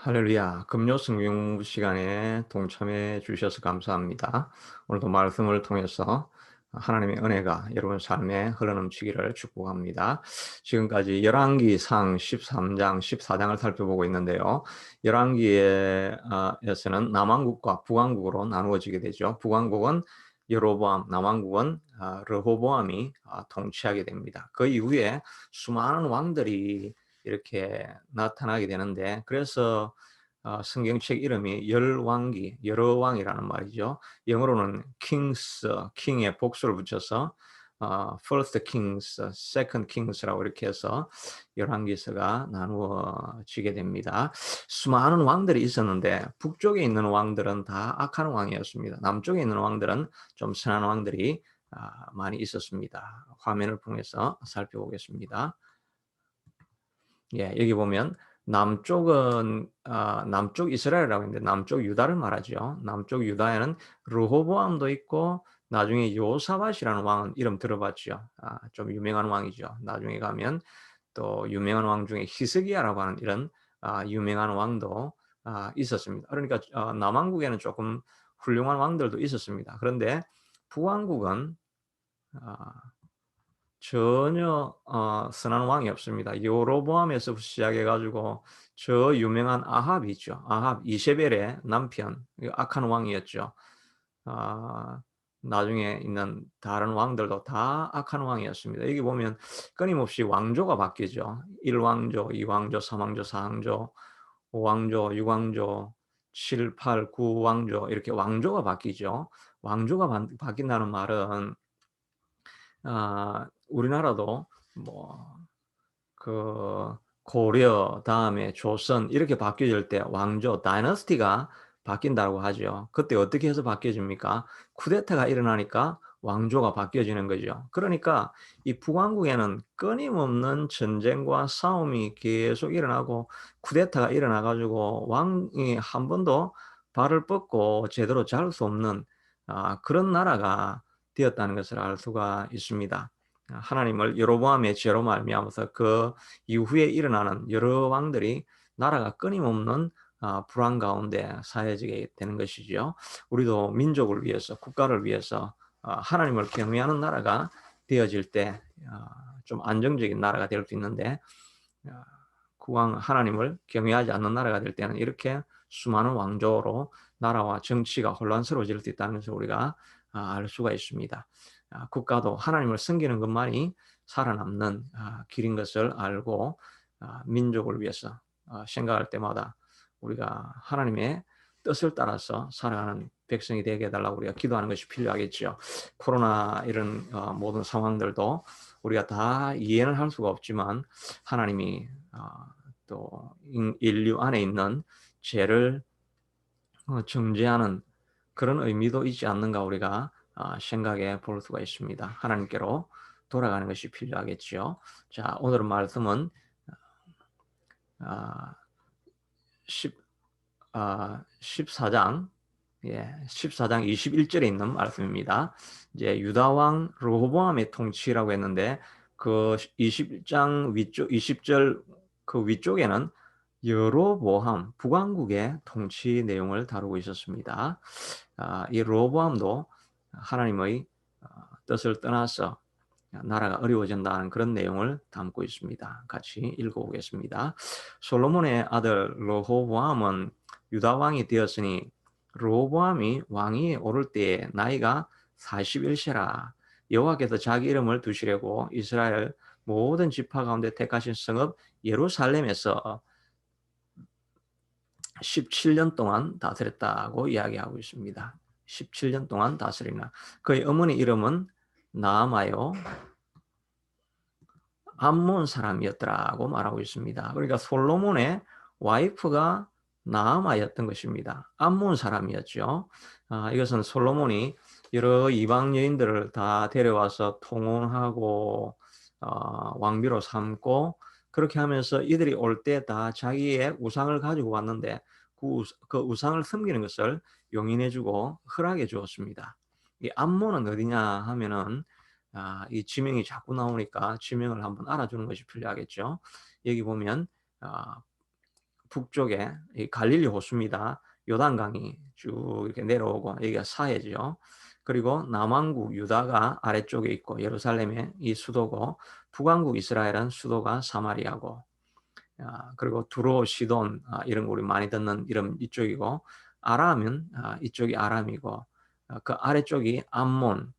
할렐루야. 금요 성경 시간에 동참해 주셔서 감사합니다. 오늘도 말씀을 통해서 하나님의 은혜가 여러분 삶에 흘러넘치기를 축복합니다. 지금까지 열왕기상 13장, 14장을 살펴보고 있는데요. 열왕기에서는 남왕국과 북왕국으로 나누어지게 되죠. 북왕국은 여로보암, 남왕국은 르호보암이 통치하게 됩니다. 그 이후에 수많은 왕들이 이렇게 나타나게 되는데, 그래서 성경책 이름이 열왕기, 여러 왕이라는 말이죠. 영어로는 kings, king의 복수를 붙여서 first kings, second kings라고 이렇게 해서 열왕기서가 나누어지게 됩니다. 수많은 왕들이 있었는데 북쪽에 있는 왕들은 다 악한 왕이었습니다. 남쪽에 있는 왕들은 좀 선한 왕들이 많이 있었습니다. 화면을 통해서 살펴보겠습니다. 예, 여기 보면 남쪽은 남쪽 이스라엘이라고 했는데 남쪽 유다를 말하죠. 남쪽 유다에는 르호보암도 있고 나중에 요사밧이라는 왕은 이름 들어봤죠. 좀 유명한 왕이죠. 나중에 가면 또 유명한 왕 중에 히스기야라고 하는 이런 유명한 왕도 있었습니다. 그러니까 남왕국에는 조금 훌륭한 왕들도 있었습니다. 그런데 북왕국은 전혀 선한 왕이 없습니다. 여로보암에서 시작해 가지고 저 유명한 아합이 있죠. 아합 이세벨의 남편, 악한 왕이었죠. 아 나중에 있는 다른 왕들도 다 악한 왕이었습니다. 여기 보면 끊임없이 왕조가 바뀌죠. 1왕조, 2왕조, 3왕조, 4왕조, 5왕조, 6왕조, 7, 8, 9왕조 이렇게 왕조가 바뀌죠. 왕조가 바뀐다는 말은 우리나라도 뭐 그 고려 다음에 조선 이렇게 바뀌어질 때 왕조 다이너스티가 바뀐다고 하죠. 그때 어떻게 해서 바뀌어집니까? 쿠데타가 일어나니까 왕조가 바뀌어지는 거죠. 그러니까 이 북왕국에는 끊임없는 전쟁과 싸움이 계속 일어나고 쿠데타가 일어나 가지고 왕이 한 번도 발을 뻗고 제대로 잘 수 없는 그런 나라가 되었다는 것을 알 수가 있습니다. 하나님을 여로보암의 죄로 말미암아서 그 이후에 일어나는 여러 왕들이 나라가 끊임없는 불안 가운데 사해지게 되는 것이죠. 우리도 민족을 위해서 국가를 위해서 하나님을 경외하는 나라가 되어질 때 좀 안정적인 나라가 될 수 있는데 국왕 하나님을 경외하지 않는 나라가 될 때는 이렇게 수많은 왕조로 나라와 정치가 혼란스러워질 수 있다는 것을 우리가 알 수가 있습니다. 국가도 하나님을 섬기는 것만이 살아남는 길인 것을 알고 민족을 위해서 생각할 때마다 우리가 하나님의 뜻을 따라서 살아가는 백성이 되게 해달라고 우리가 기도하는 것이 필요하겠죠. 코로나 이런 모든 상황들도 우리가 다 이해는 할 수가 없지만 하나님이 또 인류 안에 있는 죄를 정죄하는 그런 의미도 있지 않는가 우리가 생각해 볼 수가 있습니다. 하나님께로 돌아가는 것이 필요하겠지요. 자, 오늘 말씀은 10, 14장, 14장 21절에 있는 말씀입니다. 이제 유다 왕 르호보암의 통치라고 했는데 그 21장 위쪽 20절 그 위쪽에는 여로보암 북왕국의 통치 내용을 다루고 있었습니다. 이 르호보암도 하나님의 뜻을 떠나서 나라가 어려워진다는 그런 내용을 담고 있습니다. 같이 읽어보겠습니다. 솔로몬의 아들 르호보암은 유다 왕이 되었으니 르호보암이 왕위에 오를 때에 나이가 41세라. 여호와께서 자기 이름을 두시려고 이스라엘 모든 지파 가운데 택하신 성읍 예루살렘에서 17년 동안 다스렸다고 이야기하고 있습니다. 17년 동안 다스리나. 그의 어머니 이름은 나아마요 암몬 사람이었더라고 말하고 있습니다. 그러니까 솔로몬의 와이프가 나아마였던 것입니다. 암몬 사람이었죠. 이것은 솔로몬이 여러 이방 여인들을 다 데려와서 통혼하고 왕비로 삼고 그렇게 하면서 이들이 올 때 다 자기의 우상을 가지고 왔는데 그 우상을 섬기는 것을 용인해주고 허락해 주었습니다. 이 암몬은 어디냐 하면은 이 지명이 자꾸 나오니까 지명을 한번 알아주는 것이 필요하겠죠. 여기 보면 북쪽에 이 갈릴리 호수입니다. 요단강이 쭉 이렇게 내려오고 여기가 사해죠. 그리고 남왕국 유다가 아래쪽에 있고 예루살렘의 이 수도고, 북왕국 이스라엘은 수도가 사마리아고, 그리고 두로, 시돈, 이런 거 우리 많이 듣는 이름 이쪽이고, 아람은 이쪽이 아람이고, 그 아래쪽이 암몬.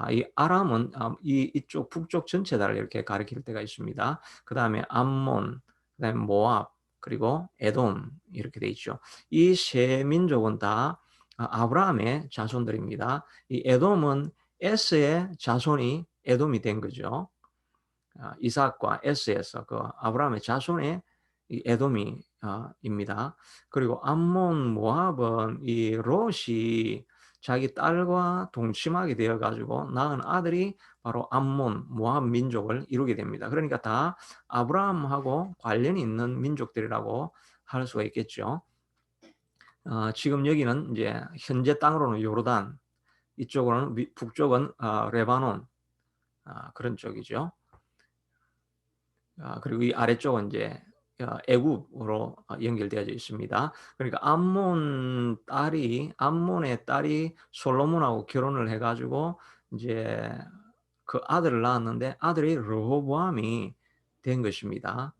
이 아람은 이쪽 북쪽 전체다를 이렇게 가리킬 때가 있습니다. 그 다음에 암몬, 그 다음에 모압, 그리고 에돔 이렇게 돼 있죠. 이 세 민족은 다 아브라함의 자손들입니다. 이 에돔은 에스의 자손이 에돔이 된 거죠. 이삭과 에스에서 그 아브라함의 자손의 이 에돔이 입니다. 그리고 암몬, 모압은 이 롯이 자기 딸과 동침하게 되어 가지고 낳은 아들이 바로 암몬, 모압 민족을 이루게 됩니다. 그러니까 다 아브라함하고 관련이 있는 민족들이라고 할 수가 있겠죠. 지금 여기는 이제 현재 땅으로는 요르단, 이쪽으로는 북쪽은 레바논, 그런 쪽이죠. 그리고 이 아래쪽은 이제 애굽으로 연결되어져 있습니다. 그러니까 암몬의 딸이 솔로몬하고 결혼을 해가지고 이제 그 아들을 낳았는데 아들이 르호보암이 된 것입니다.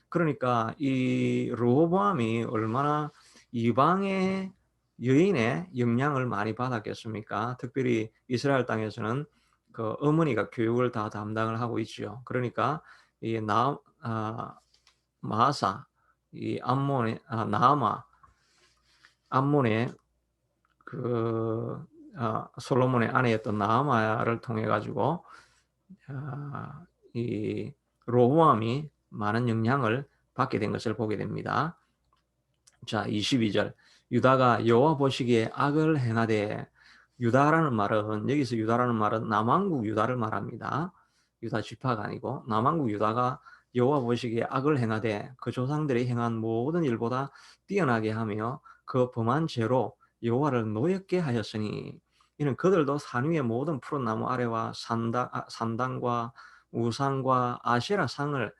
그러니까 이 르호보암이 얼마나 이방의 여인의 영향을 많이 받았겠습니까? 특별히 이스라엘 땅에서는 그 어머니가 교육을 다 담당을 하고 있죠. 그러니까 이 마사, 이 암몬의 나아마, 암몬의 그 솔로몬의 아내였던 나아마를 통해 가지고 이 로보암이 많은 영향을 받게 된 것을 보게 됩니다. 자, 22절. 유다가 여호와 보시기에 악을 행하되, 유다라는 말은, 여기서 유다라는 말은 남왕국 유다를 말합니다. 유다 지파가 아니고 남왕국 유다가 여호와 보시기에 악을 행하되 그 조상들이 행한 모든 일보다 뛰어나게 하며 그 범한 죄로 여호와를 노엽게 하였으니, 이는 그들도 산 위의 모든 푸른 나무 아래와 산당과 우상과 아세라 상을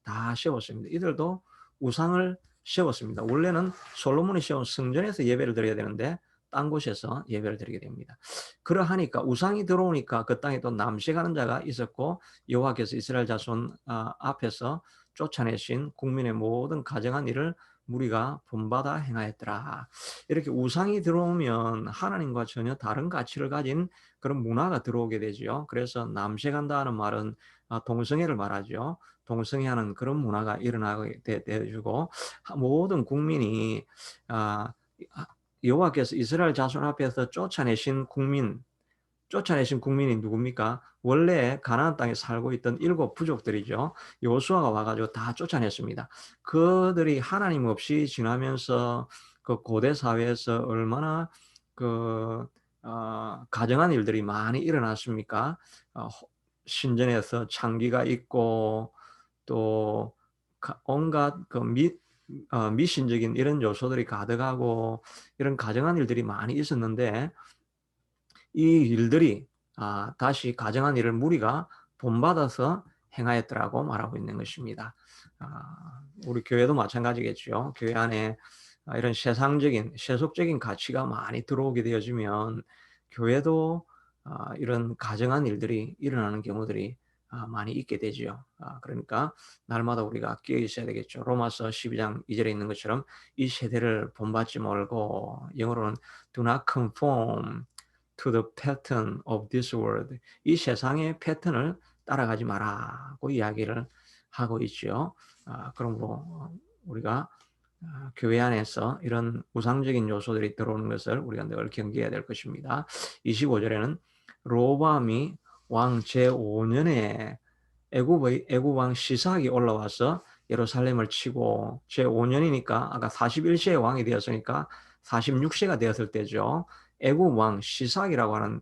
다 세웠습니다. 이들도 우상을 세웠습니다. 원래는 솔로몬이 세운 성전에서 예배를 드려야 되는데 딴 곳에서 예배를 드리게 됩니다. 그러하니까 우상이 들어오니까 그 땅에 또 남색하는 자가 있었고, 여호와께서 이스라엘 자손 앞에서 쫓아내신 국민의 모든 가정한 일을 무리가 본받아 행하였더라. 이렇게 우상이 들어오면 하나님과 전혀 다른 가치를 가진 그런 문화가 들어오게 되죠. 그래서 남색한다는 말은 동성애를 말하죠. 동성애하는 그런 문화가 일어나게 되어지고, 모든 국민이 여호와께서 이스라엘 자손 앞에서 쫓아내신 국민이 누굽니까? 원래 가나안 땅에 살고 있던 7 부족들이죠. 여호수아가 와가지고 다 쫓아냈습니다. 그들이 하나님 없이 지나면서 그 고대 사회에서 얼마나 그 가정한 일들이 많이 일어났습니까? 신전에서 창기가 있고 또 온갖 그 미신적인 이런 요소들이 가득하고 이런 가정한 일들이 많이 있었는데, 이 일들이 다시 가정한 일을 무리가 본받아서 행하였더라고 말하고 있는 것입니다. 우리 교회도 마찬가지겠죠. 교회 안에 이런 세속적인 가치가 많이 들어오게 되어지면 교회도 이런 가정한 일들이 일어나는 경우들이 많이 있게 되죠. 그러니까 날마다 우리가 깨어 있어야 되겠죠. 로마서 12장 2절에 있는 것처럼 이 세대를 본받지 말고, 영어로는 do not conform to the pattern of this world. 이 세상의 패턴을 따라가지 마라고 이야기를 하고 있죠. 그러므로 우리가 교회 안에서 이런 우상적인 요소들이 들어오는 것을 우리가 늘 경계해야 될 것입니다. 25절에는 로보암이 왕 제5년에 애굽 왕 시삭이 올라와서 예루살렘을 치고, 제5년이니까 아까 41세의 왕이 되었으니까 46세가 되었을 때죠. 애굽 왕 시삭이라고 하는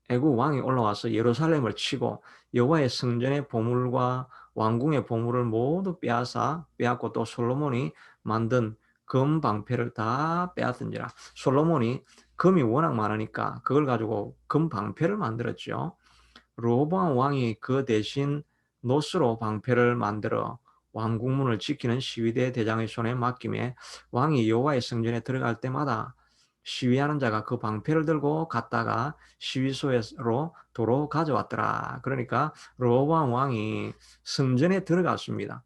애굽 왕이 올라와서 예루살렘을 치고 여호와의 성전의 보물과 왕궁의 보물을 모두 빼앗고, 또 솔로몬이 만든 금 방패를 다 빼앗은지라. 솔로몬이 금이 워낙 많으니까 그걸 가지고 금 방패를 만들었죠. 르호보암 왕이 그 대신 노스로 방패를 만들어 왕궁문을 지키는 시위대 대장의 손에 맡김에 왕이 여호와의 성전에 들어갈 때마다 시위하는 자가 그 방패를 들고 갔다가 시위소로 도로 가져왔더라. 그러니까 르호보암 왕이 성전에 들어갔습니다.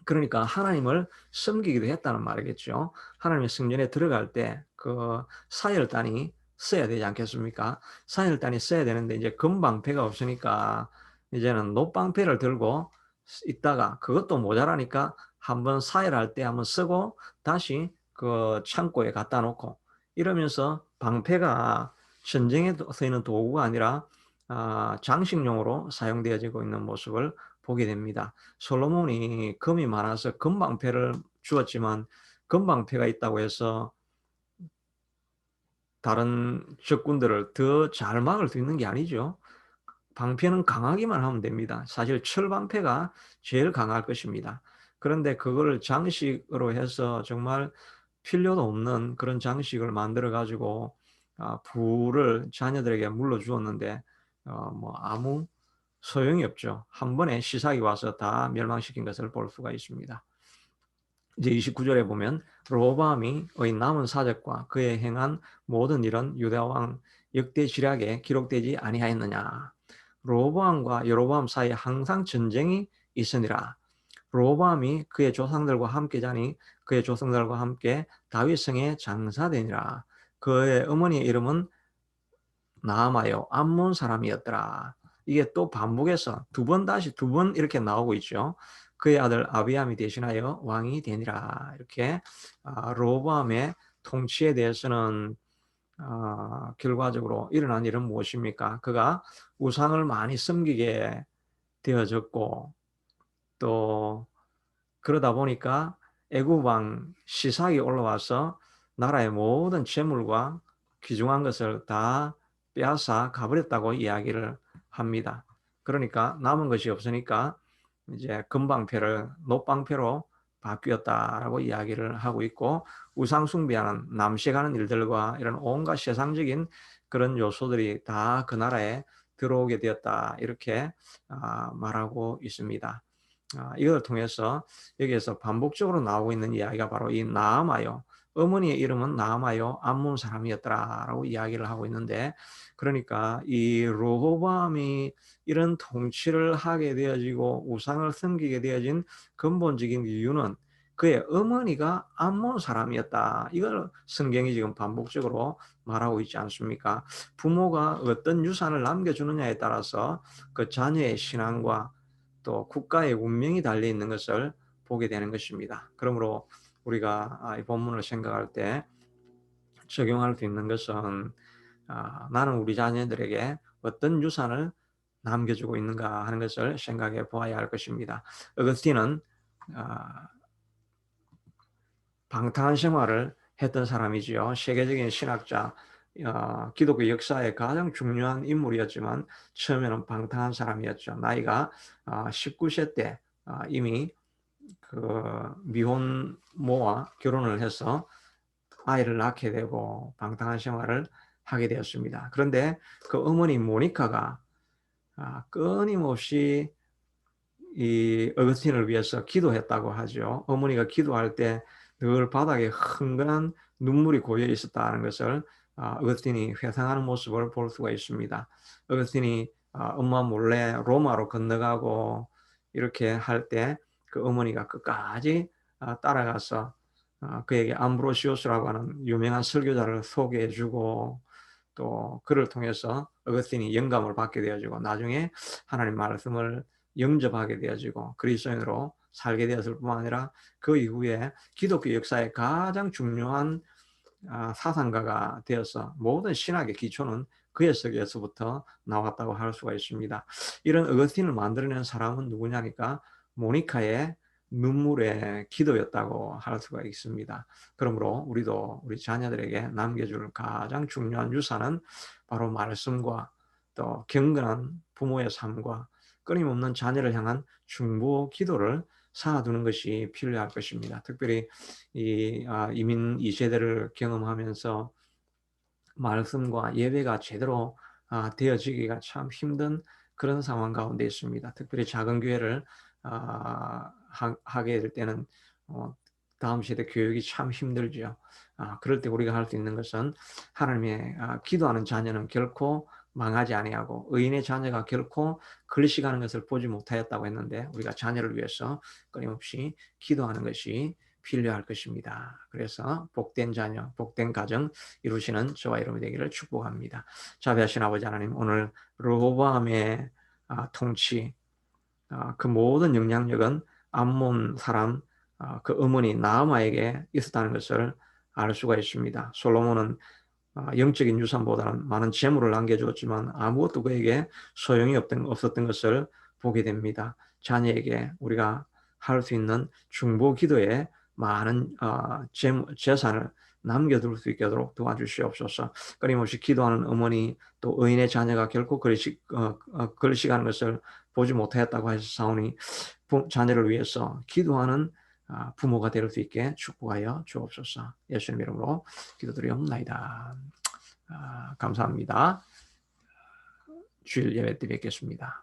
그러니까 하나님을 섬기기도 했다는 말이겠죠. 하나님의 성전에 들어갈 때 그 사열단이 써야 되지 않겠습니까? 사열단이 써야 되는데 이제 금방패가 없으니까 이제는 놋방패를 들고 있다가 그것도 모자라니까 한번 사열할 때 한번 쓰고 다시 그 창고에 갖다 놓고 이러면서 방패가 전쟁에 쓰이는 도구가 아니라 장식용으로 사용되어지고 있는 모습을 보게 됩니다. 솔로몬이 금이 많아서 금방패를 주었지만 금방패가 있다고 해서 다른 적군들을 더 잘 막을 수 있는 게 아니죠. 방패는 강하기만 하면 됩니다. 사실 철방패가 제일 강할 것입니다. 그런데 그거를 장식으로 해서 정말 필요도 없는 그런 장식을 만들어 가지고 부를 자녀들에게 물려주었는데 뭐 아무 소용이 없죠. 한 번에 시삭이 와서 다 멸망시킨 것을 볼 수가 있습니다. 이제 29절에 보면 르호보암의 남은 사적과 그의 행한 모든 일은 유다 왕 역대 지략에 기록되지 아니하였느냐. 르호보암과 여로보암 사이에 항상 전쟁이 있으니라. 르호보암이 그의 조상들과 함께 자니 그의 조상들과 함께 다윗성에 장사되니라. 그의 어머니의 이름은 나아마요 암몬 사람이었더라. 이게 또 반복해서 다시 두 번 이렇게 나오고 있죠. 그의 아들 아비암이 대신하여 왕이 되니라. 이렇게 르호보암의 통치에 대해서는 결과적으로 일어난 일은 무엇입니까? 그가 우상을 많이 섬기게 되어졌고 또 그러다 보니까 애굽 왕 시삭이 올라와서 나라의 모든 재물과 귀중한 것을 다 빼앗아 가버렸다고 이야기를 합니다. 그러니까 남은 것이 없으니까 이제 금방패를 놋방패로 바뀌었다라고 이야기를 하고 있고 우상 숭배하는 남색하는 일들과 이런 온갖 세상적인 그런 요소들이 다 그 나라에 들어오게 되었다 이렇게 말하고 있습니다. 이걸 통해서 여기에서 반복적으로 나오고 있는 이야기가 바로 이 나아마요. 어머니의 이름은 나아마요 암몬 사람이었더라라고 이야기를 하고 있는데 그러니까 이 르호보암이 이런 통치를 하게 되어지고 우상을 섬기게 되어진 근본적인 이유는 그의 어머니가 암몬 사람이었다. 이걸 성경이 지금 반복적으로 말하고 있지 않습니까? 부모가 어떤 유산을 남겨주느냐에 따라서 그 자녀의 신앙과 또 국가의 운명이 달려 있는 것을 보게 되는 것입니다. 그러므로 우리가 이 본문을 생각할 때 적용할 수 있는 것은 나는 우리 자녀들에게 어떤 유산을 남겨주고 있는가 하는 것을 생각해 보아야 할 것입니다. 어거스틴은 방탕한 생활을 했던 사람이지요. 세계적인 신학자, 기독교 역사의 가장 중요한 인물이었지만 처음에는 방탕한 사람이었죠. 나이가 19세 때 이미 그 미혼모와 결혼을 해서 아이를 낳게 되고 방탕한 생활을 하게 되었습니다. 그런데 그 어머니 모니카가 끊임없이 이 어거스틴을 위해서 기도했다고 하죠. 어머니가 기도할 때 늘 바닥에 흥건한 눈물이 고여 있었다는 것을 어거스틴이 회상하는 모습을 볼 수가 있습니다. 어거스틴이 엄마 몰래 로마로 건너가고 이렇게 할 때 그 어머니가 끝까지 따라가서 그에게 암브로시오스라고 하는 유명한 설교자를 소개해주고 또 그를 통해서 어거스틴이 영감을 받게 되어지고 나중에 하나님 말씀을 영접하게 되어지고 그리스도인으로 살게 되었을 뿐만 아니라 그 이후에 기독교 역사의 가장 중요한 사상가가 되어서 모든 신학의 기초는 그의 속에서부터 나왔다고 할 수가 있습니다. 이런 어거스틴을 만들어낸 사람은 누구냐니까 모니카의 눈물의 기도였다고 할 수가 있습니다. 그러므로 우리도 우리 자녀들에게 남겨줄 가장 중요한 유산은 바로 말씀과 또 경건한 부모의 삶과 끊임없는 자녀를 향한 중보 기도를 쌓아두는 것이 필요할 것입니다. 특별히 이민 2세대를 경험하면서 말씀과 예배가 제대로 되어지기가 참 힘든 그런 상황 가운데 있습니다. 특별히 작은 교회를 하게 될 때는 다음 세대 교육이 참 힘들죠. 그럴 때 우리가 할 수 있는 것은 하나님의 기도하는 자녀는 결코 망하지 아니하고 의인의 자녀가 결코 걸리시가는 것을 보지 못하였다고 했는데 우리가 자녀를 위해서 끊임없이 기도하는 것이 필요할 것입니다. 그래서 복된 자녀, 복된 가정 이루시는 저와 여러분이 되기를 축복합니다. 자비하신 아버지 하나님, 오늘 르호보암의 통치, 그 모든 영향력은 암몬 사람 그 어머니 나아마에게 있었다는 것을 알 수가 있습니다. 솔로몬은 영적인 유산보다는 많은 재물을 남겨주었지만 아무것도 그에게 소용이 없었던 것을 보게 됩니다. 자녀에게 우리가 할 수 있는 중보 기도에 많은 재산을 남겨둘 수 있도록 도와주시옵소서. 끊임없이 기도하는 어머니 또 의인의 자녀가 결코 걸리시가는 것을 보지 못하였다고 해서 사오니 자녀를 위해서 기도하는 부모가 될 수 있게 축복하여 주옵소서. 예수님 이름으로 기도드리옵나이다. 감사합니다. 주일 예배 때 뵙겠습니다.